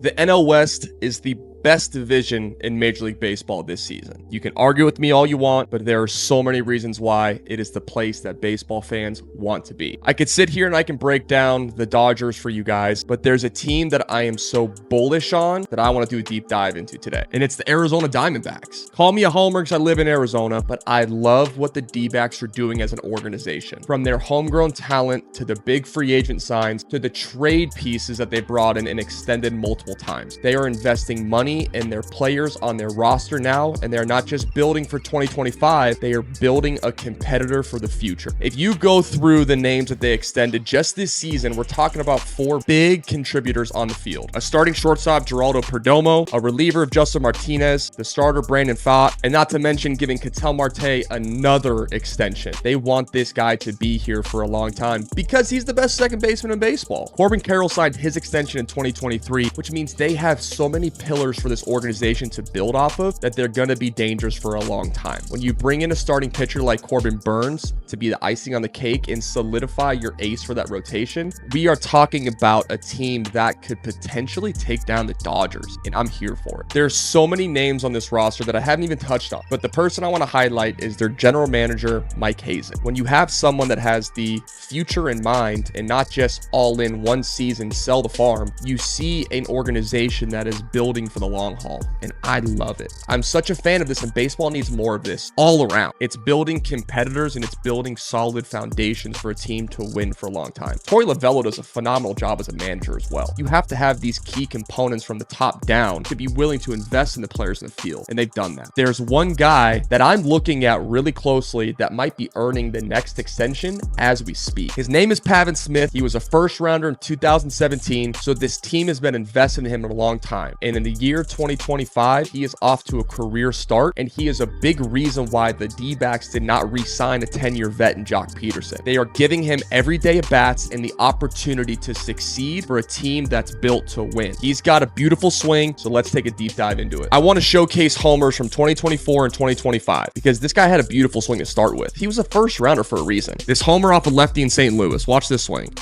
The NL West is the best division in Major League Baseball this season. You can argue with me all you want, but there are so many reasons why it is the place that baseball fans want to be. I could sit here and I can break down the Dodgers for you guys, but there's a team that I am so bullish on that I want to do a deep dive into today, and it's the Arizona Diamondbacks. Call me a homer because I live in Arizona, but I love what the D-backs are doing as an organization. From their homegrown talent to the big free agent signs to the trade pieces that they brought in and extended multiple times. They are investing money and their players on their roster now, and they're not just building for 2025, they are building a competitor for the future. If you go through the names that they extended just this season, we're talking about 4 big contributors on the field. A starting shortstop, Geraldo Perdomo, a reliever of Justin Martinez, the starter, Brandon Pfaadt, and not to mention giving Ketel Marte another extension. They want this guy to be here for a long time because he's the best second baseman in baseball. Corbin Carroll signed his extension in 2023, which means they have so many pillars for this organization to build off of that they're going to be dangerous for a long time. When you bring in a starting pitcher like Corbin Burns to be the icing on the cake and solidify your ace for that rotation, we are talking about a team that could potentially take down the Dodgers, and I'm here for it. There's so many names on this roster that I haven't even touched on, but the person I want to highlight is their general manager, Mike Hazen. When you have someone that has the future in mind and not just all in one season, sell the farm, you see an organization that is building for the long haul, and I love it. I'm such a fan of this, and baseball needs more of this all around. It's building competitors and it's building solid foundations for a team to win for a long time. Torey Lovullo does a phenomenal job as a manager as well. You have to have these key components from the top down to be willing to invest in the players in the field, and they've done that. There's one guy that I'm looking at really closely that might be earning the next extension as we speak. His name is Pavin Smith. He was a first rounder in 2017, so this team has been investing in him for a long time, and in the year 2025, he is off to a career start, and he is a big reason why the D-backs did not re-sign a 10-year vet in Jock Peterson. They are giving him everyday at-bats and the opportunity to succeed for a team that's built to win. He's got a beautiful swing, so let's take a deep dive into it. I want to showcase homers from 2024 and 2025 because this guy had a beautiful swing to start with. He was a first rounder for a reason. This homer off a lefty in St. Louis. Watch this swing.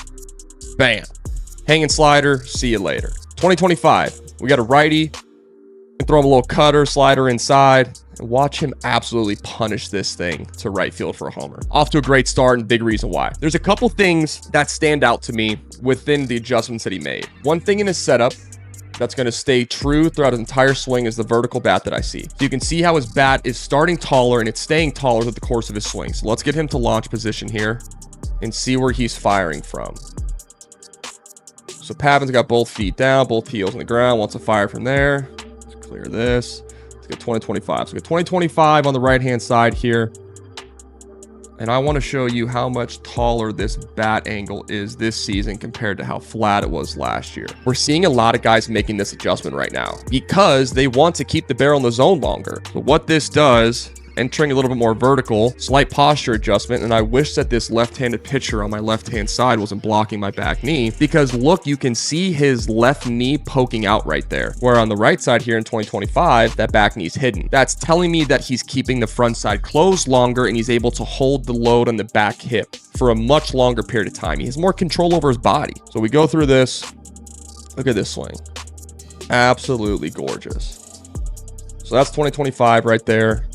Bam. Hanging slider. See you later. 2025. We got a righty. Throw him a little cutter, slider inside, and watch him absolutely punish this thing to right field for a homer. Off to a great start, and big reason why. There's a couple things that stand out to me within the adjustments that he made. One thing in his setup that's going to stay true throughout his entire swing is the vertical bat that I see. So you can see how his bat is starting taller and it's staying taller throughout the course of his swing. So let's get him to launch position here and see where he's firing from. So Pavin's got both feet down, both heels on the ground, wants to fire from there. Clear this. Let's get 2025. So we got 2025 on the right-hand side here. And I want to show you how much taller this bat angle is this season compared to how flat it was last year. We're seeing a lot of guys making this adjustment right now because they want to keep the barrel in the zone longer. So what this does, entering a little bit more vertical, slight posture adjustment, and I wish that this left-handed pitcher on my left-hand side wasn't blocking my back knee because look, you can see his left knee poking out right there, where on the right side here in 2025, that back knee's hidden. That's telling me that he's keeping the front side closed longer and he's able to hold the load on the back hip for a much longer period of time. He has more control over his body. So we go through this. Look at this swing. Absolutely gorgeous. So that's 2025 right there.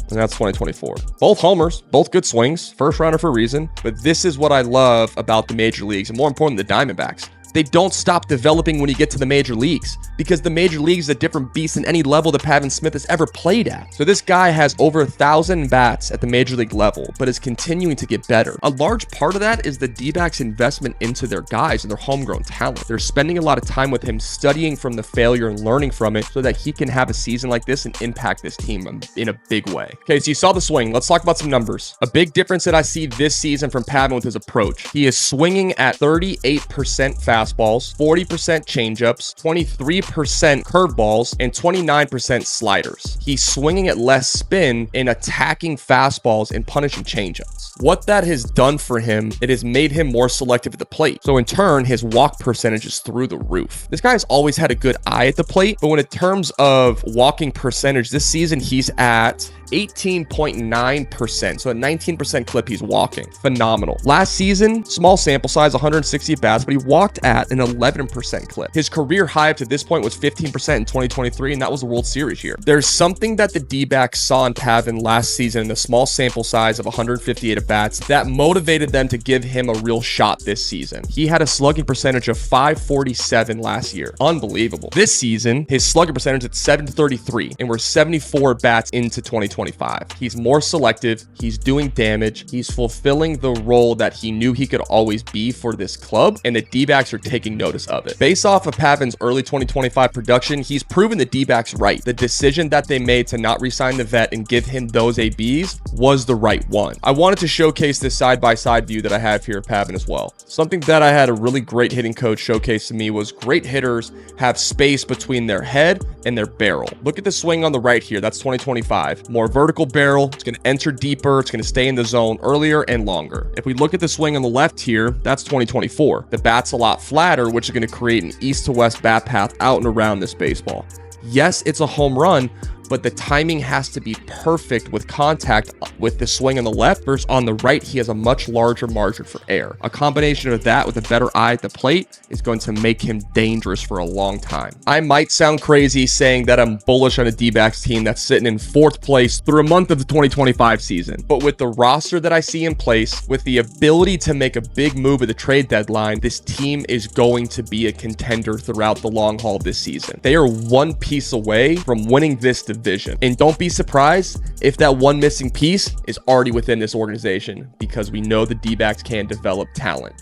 And that's 2024. Both homers, both good swings, first rounder for a reason. But this is what I love about the major leagues, and more important, the Diamondbacks. They don't stop developing when you get to the major leagues because the major leagues is a different beast than any level that Pavin Smith has ever played at. So this guy has over 1,000 bats at the major league level, but is continuing to get better. A large part of that is the D-backs investment into their guys and their homegrown talent. They're spending a lot of time with him, studying from the failure and learning from it so that he can have a season like this and impact this team in a big way. Okay, so you saw the swing. Let's talk about some numbers. A big difference that I see this season from Pavin with his approach. He is swinging at 38% fastballs, 40% changeups, 23% curveballs, and 29% sliders. He's swinging at less spin and attacking fastballs and punishing changeups. What that has done for him, it has made him more selective at the plate. So in turn, his walk percentage is through the roof. This guy's always had a good eye at the plate, but when in terms of walking percentage, this season he's at 18.9%. So at 19% clip, he's walking. Phenomenal. Last season, small sample size, 160 at-bats, but he walked at an 11% clip. His career high up to this point was 15% in 2023, and that was the World Series year. There's something that the D-backs saw in Pavin last season in the small sample size of 158 at-bats that motivated them to give him a real shot this season. He had a slugging percentage of 547 last year. Unbelievable. This season, his slugging percentage at 733, and we're 74 bats into 2025. He's more selective. He's doing damage. He's fulfilling the role that he knew he could always be for this club, and the D-backs are taking notice of it. Based off of Pavin's early 2025 production, he's proven the D-backs right. The decision that they made to not re-sign the vet and give him those ABs was the right one. I wanted to showcase this side-by-side view that I have here of Pavin as well. Something that I had a really great hitting coach showcase to me was great hitters have space between their head and their barrel. Look at the swing on the right here. That's 2025. More vertical barrel. It's going to enter deeper. It's going to stay in the zone earlier and longer. If we look at the swing on the left here, that's 2024. The bat's a lot flatter, which is going to create an east to west bat path out and around this baseball. Yes, it's a home run, but the timing has to be perfect with contact with the swing on the left versus on the right. He has a much larger margin for error. A combination of that with a better eye at the plate is going to make him dangerous for a long time. I might sound crazy saying that I'm bullish on a D-backs team that's sitting in 4th place through a month of the 2025 season. But with the roster that I see in place, with the ability to make a big move at the trade deadline, this team is going to be a contender throughout the long haul this season. They are one piece away from winning this division. And don't be surprised if that one missing piece is already within this organization, because we know the D-backs can develop talent.